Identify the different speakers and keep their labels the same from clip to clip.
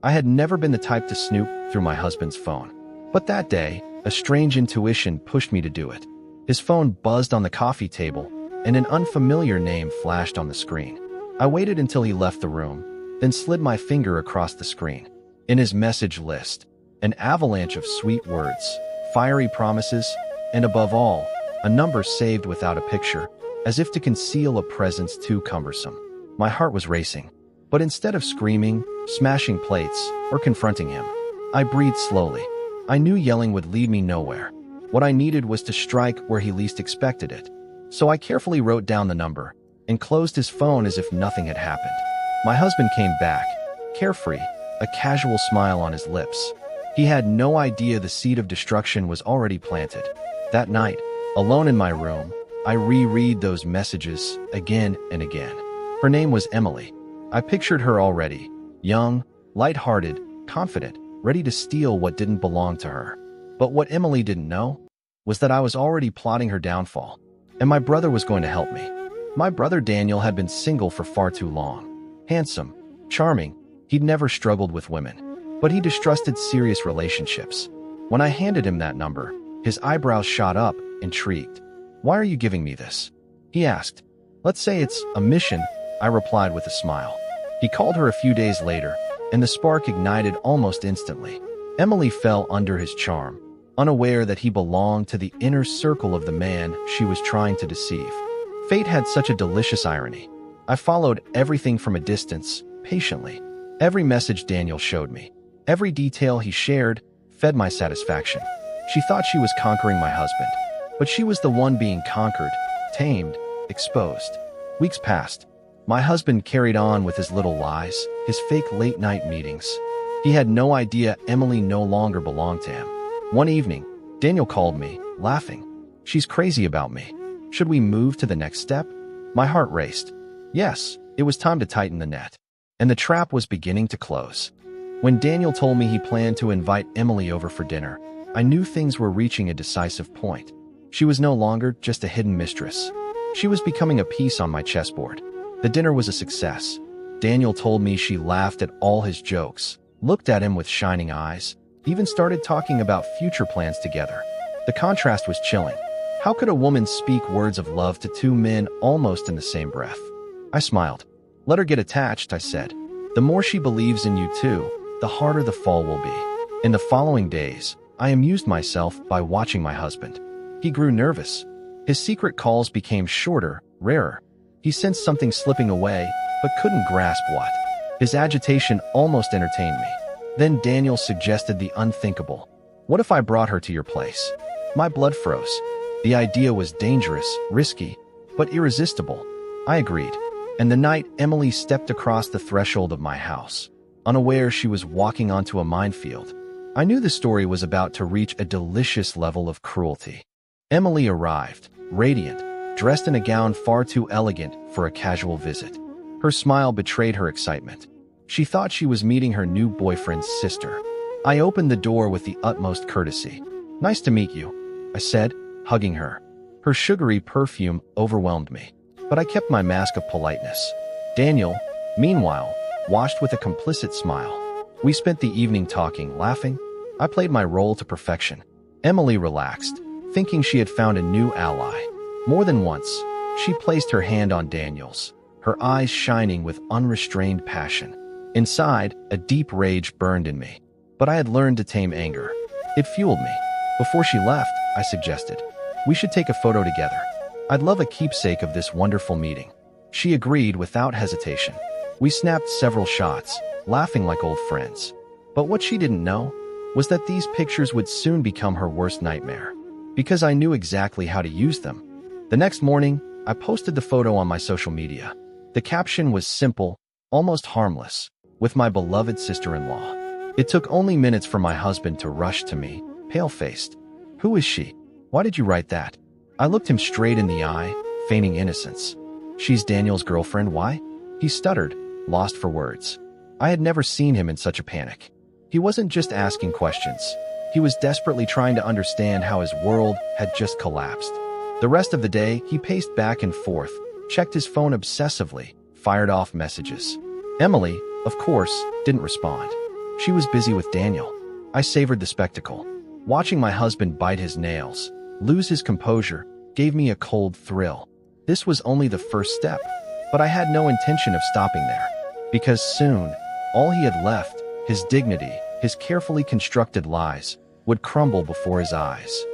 Speaker 1: I had never been the type to snoop through my husband's phone. But that day, a strange intuition pushed me to do it. His phone buzzed on the coffee table, and an unfamiliar name flashed on the screen. I waited until he left the room, then slid my finger across the screen. In his message list, an avalanche of sweet words, fiery promises, and above all, a number saved without a picture, as if to conceal a presence too cumbersome. My heart was racing, but instead of screaming, smashing plates, or confronting him, I breathed slowly. I knew yelling would lead me nowhere. What I needed was to strike where he least expected it. So I carefully wrote down the number and closed his phone as if nothing had happened. My husband came back, carefree, a casual smile on his lips. He had no idea the seed of destruction was already planted. That night, alone in my room, I reread those messages again and again. Her name was Emily. I pictured her already, young, light-hearted, confident, ready to steal what didn't belong to her. But what Emily didn't know was that I was already plotting her downfall, and my brother was going to help me. My brother Daniel had been single for far too long. Handsome, charming, he'd never struggled with women, but he distrusted serious relationships. When I handed him that number, his eyebrows shot up, intrigued. "Why are you giving me this?" he asked. "Let's say it's a mission," I replied with a smile. He called her a few days later, and the spark ignited almost instantly. Emily fell under his charm, unaware that he belonged to the inner circle of the man she was trying to deceive. Fate had such a delicious irony. I followed everything from a distance, patiently. Every message Daniel showed me, every detail he shared, fed my satisfaction. She thought she was conquering my husband, but she was the one being conquered, tamed, exposed. Weeks passed. My husband carried on with his little lies, his fake late-night meetings. He had no idea Emily no longer belonged to him. One evening, Daniel called me, laughing. "She's crazy about me. Should we move to the next step?" My heart raced. Yes, it was time to tighten the net. And the trap was beginning to close. When Daniel told me he planned to invite Emily over for dinner, I knew things were reaching a decisive point. She was no longer just a hidden mistress. She was becoming a piece on my chessboard. The dinner was a success. Daniel told me she laughed at all his jokes, looked at him with shining eyes, even started talking about future plans together. The contrast was chilling. How could a woman speak words of love to two men almost in the same breath? I smiled. "Let her get attached," I said. "The more she believes in you too, the harder the fall will be." In the following days, I amused myself by watching my husband. He grew nervous. His secret calls became shorter, rarer. He sensed something slipping away, but couldn't grasp what. His agitation almost entertained me. Then Daniel suggested the unthinkable. "What if I brought her to your place?" My blood froze. The idea was dangerous, risky, but irresistible. I agreed. And the night Emily stepped across the threshold of my house, unaware she was walking onto a minefield, I knew the story was about to reach a delicious level of cruelty. Emily arrived, radiant, dressed in a gown far too elegant for a casual visit. Her smile betrayed her excitement. She thought she was meeting her new boyfriend's sister. I opened the door with the utmost courtesy. "Nice to meet you," I said, hugging her. Her sugary perfume overwhelmed me, but I kept my mask of politeness. Daniel, meanwhile, watched with a complicit smile. We spent the evening talking, laughing. I played my role to perfection. Emily relaxed, thinking she had found a new ally. More than once, she placed her hand on Daniel's, her eyes shining with unrestrained passion. Inside, a deep rage burned in me, but I had learned to tame anger. It fueled me. Before she left, I suggested, "We should take a photo together. I'd love a keepsake of this wonderful meeting." She agreed without hesitation. We snapped several shots, laughing like old friends. But what she didn't know was that these pictures would soon become her worst nightmare, because I knew exactly how to use them. The next morning, I posted the photo on my social media. The caption was simple, almost harmless, "With my beloved sister-in-law." It took only minutes for my husband to rush to me, pale-faced. "Who is she? Why did you write that?" I looked him straight in the eye, feigning innocence. "She's Daniel's girlfriend. Why?" He stuttered, lost for words. I had never seen him in such a panic. He wasn't just asking questions. He was desperately trying to understand how his world had just collapsed. The rest of the day, he paced back and forth, checked his phone obsessively, fired off messages. Emily, of course, didn't respond. She was busy with Daniel. I savored the spectacle. Watching my husband bite his nails, lose his composure, gave me a cold thrill. This was only the first step, but I had no intention of stopping there. Because soon, all he had left, his dignity, his carefully constructed lies, would crumble before his eyes.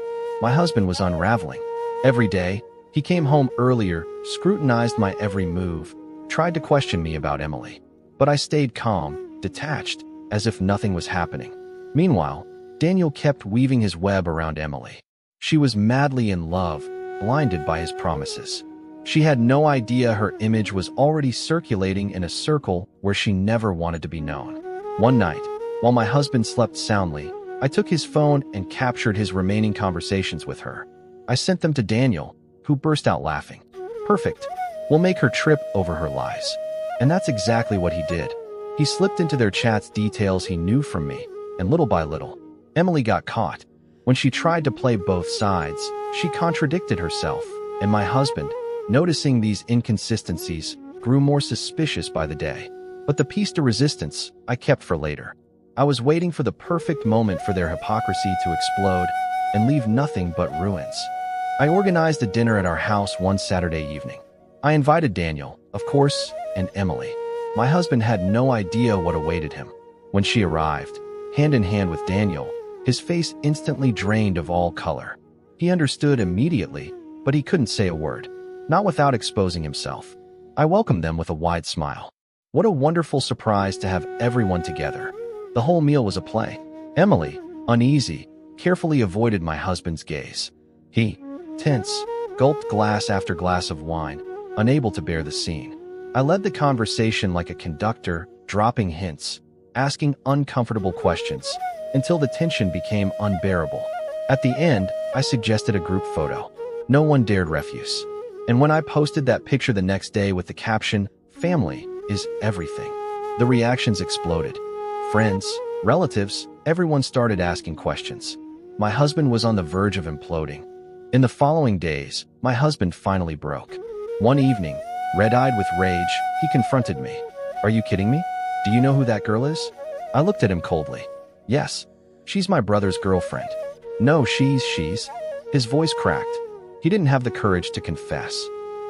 Speaker 1: My husband was unraveling. Every day, he came home earlier, scrutinized my every move, tried to question me about Emily. But I stayed calm, detached, as if nothing was happening. Meanwhile, Daniel kept weaving his web around Emily. She was madly in love, blinded by his promises. She had no idea her image was already circulating in a circle where she never wanted to be known. One night, while my husband slept soundly, I took his phone and captured his remaining conversations with her. I sent them to Daniel, who burst out laughing. Perfect. We'll make her trip over her lies. And that's exactly what he did. He slipped into their chats details he knew from me, and little by little, Emily got caught. When she tried to play both sides, she contradicted herself, and my husband, noticing these inconsistencies, grew more suspicious by the day. But the piece de resistance I kept for later. I was waiting for the perfect moment for their hypocrisy to explode and leave nothing but ruins. I organized a dinner at our house one Saturday evening. I invited Daniel, of course, and Emily. My husband had no idea what awaited him. When she arrived, hand in hand with Daniel, his face instantly drained of all color. He understood immediately, but he couldn't say a word, not without exposing himself. I welcomed them with a wide smile. What a wonderful surprise to have everyone together. The whole meal was a play. Emily, uneasy, carefully avoided my husband's gaze. He, tense, gulped glass after glass of wine, unable to bear the scene. I led the conversation like a conductor, dropping hints, asking uncomfortable questions, until the tension became unbearable. At the end, I suggested a group photo. No one dared refuse. And when I posted that picture the next day with the caption, "Family is everything," the reactions exploded. Friends, relatives, everyone started asking questions. My husband was on the verge of imploding. In the following days, my husband finally broke. One evening, red-eyed with rage, he confronted me. "Are you kidding me? Do you know who that girl is?" I looked at him coldly. "Yes, she's my brother's girlfriend." "No, she's..." His voice cracked. He didn't have the courage to confess.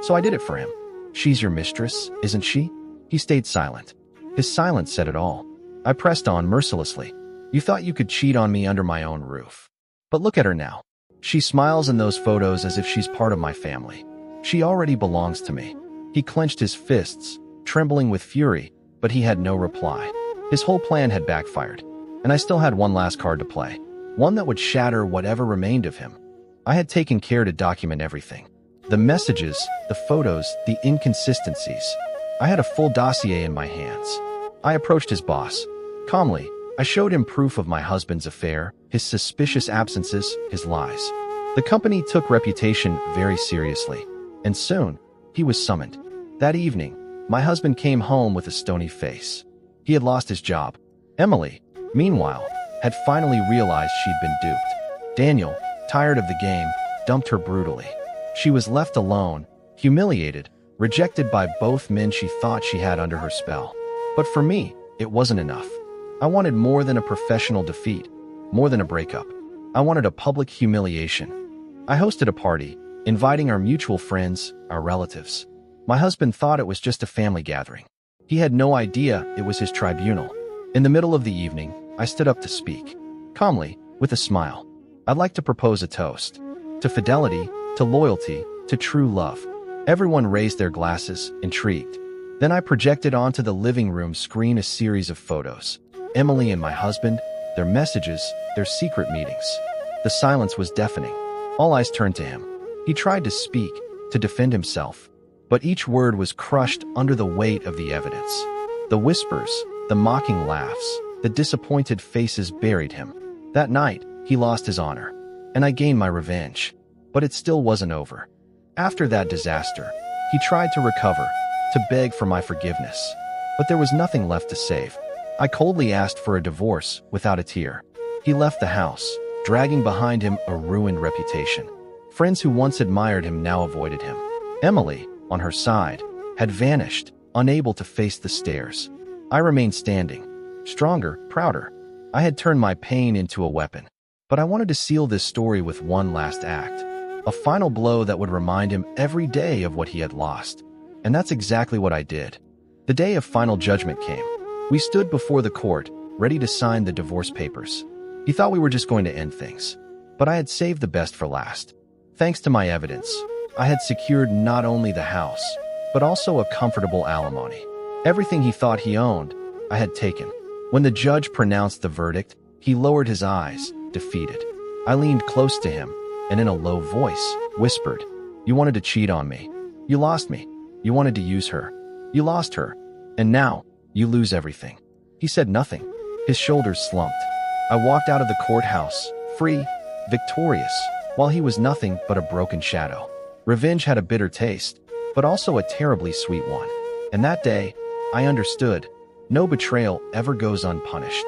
Speaker 1: So I did it for him. "She's your mistress, isn't she?" He stayed silent. His silence said it all. I pressed on mercilessly. "You thought you could cheat on me under my own roof. But look at her now. She smiles in those photos as if she's part of my family. She already belongs to me." He clenched his fists, trembling with fury, but he had no reply. His whole plan had backfired, and I still had one last card to play, one that would shatter whatever remained of him. I had taken care to document everything. The messages, the photos, the inconsistencies. I had a full dossier in my hands. I approached his boss. Calmly, I showed him proof of my husband's affair, his suspicious absences, his lies. The company took reputation very seriously, and soon, he was summoned. That evening, my husband came home with a stony face. He had lost his job. Emily, meanwhile, had finally realized she'd been duped. Daniel, tired of the game, dumped her brutally. She was left alone, humiliated, rejected by both men she thought she had under her spell. But for me, it wasn't enough. I wanted more than a professional defeat, more than a breakup. I wanted a public humiliation. I hosted a party, inviting our mutual friends, our relatives. My husband thought it was just a family gathering. He had no idea it was his tribunal. In the middle of the evening, I stood up to speak. Calmly, with a smile. "I'd like to propose a toast. To fidelity, to loyalty, to true love." Everyone raised their glasses, intrigued. Then I projected onto the living room screen a series of photos. Emily and my husband, their messages, their secret meetings. The silence was deafening. All eyes turned to him. He tried to speak, to defend himself, but each word was crushed under the weight of the evidence. The whispers, the mocking laughs, the disappointed faces buried him. That night, he lost his honor, and I gained my revenge. But it still wasn't over. After that disaster, he tried to recover, to beg for my forgiveness. But there was nothing left to save. I coldly asked for a divorce without a tear. He left the house, dragging behind him a ruined reputation. Friends who once admired him now avoided him. Emily, on her side, had vanished, unable to face the stairs. I remained standing, stronger, prouder. I had turned my pain into a weapon. But I wanted to seal this story with one last act. A final blow that would remind him every day of what he had lost. And that's exactly what I did. The day of final judgment came. We stood before the court, ready to sign the divorce papers. He thought we were just going to end things. But I had saved the best for last. Thanks to my evidence, I had secured not only the house, but also a comfortable alimony. Everything he thought he owned, I had taken. When the judge pronounced the verdict, he lowered his eyes, defeated. I leaned close to him, and in a low voice, whispered, "You wanted to cheat on me. You lost me. You wanted to use her. You lost her. And now, you lose everything." He said nothing. His shoulders slumped. I walked out of the courthouse, free, victorious, while he was nothing but a broken shadow. Revenge had a bitter taste, but also a terribly sweet one. And that day, I understood, no betrayal ever goes unpunished.